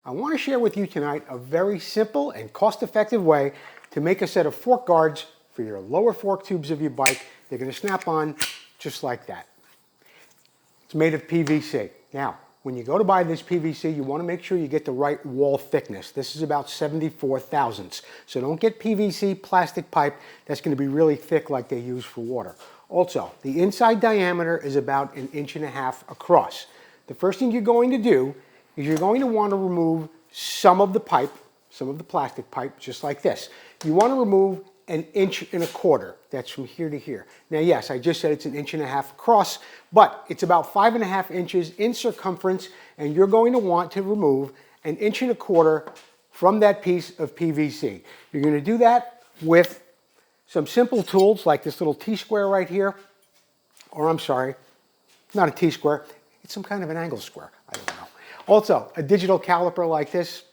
I want to share with you tonight a very simple and cost-effective way to make a set of fork guards for your lower fork tubes of your bike. They're going to snap on just like that. It's made of PVC. Now, when you go to buy this PVC, you want to make sure you get the right wall thickness. This is about 74 thousandths. So don't get PVC plastic pipe that's going to be really thick like they use for water. Also, the inside diameter is about 1.5 inches across. The first thing you're going to do is you're going to want to remove some of the pipe, some of the plastic pipe, just like this. You want to remove 1.25 inches. That's from here to here. Now, yes, I just said it's 1.5 inches across, but it's about 5.5 inches in circumference, and you're going to want to remove 1.25 inches from that piece of PVC. You're going to do that with some simple tools like this little T-square right here, or I'm sorry, not a T-square, it's some kind of an angle square, I don't know. Also, a digital caliper like this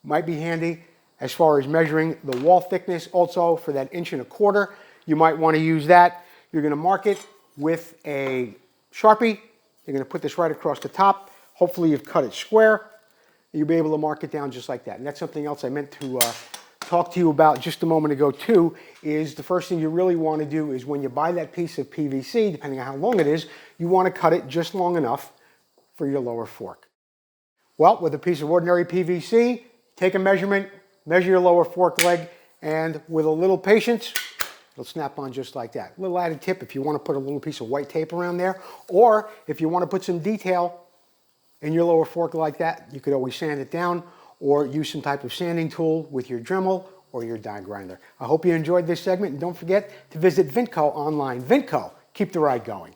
might be handy as far as measuring the wall thickness. Also, for that 1.25 inches, you might want to use that. You're going to mark it with a Sharpie. You're going to put this right across the top. Hopefully you've cut it square. You'll be able to mark it down just like that. And that's something else I meant to talk to you about just a moment ago too, is the first thing you really want to do is when you buy that piece of PVC, depending on how long it is, you want to cut it just long enough for your lower fork. Well, with a piece of ordinary PVC, take a measurement, measure your lower fork leg, and with a little patience, it'll snap on just like that. A little added tip if you want to put a little piece of white tape around there, or if you want to put some detail in your lower fork like that, you could always sand it down or use some type of sanding tool with your Dremel or your die grinder. I hope you enjoyed this segment, and don't forget to visit Vintco online. Vintco, keep the ride going.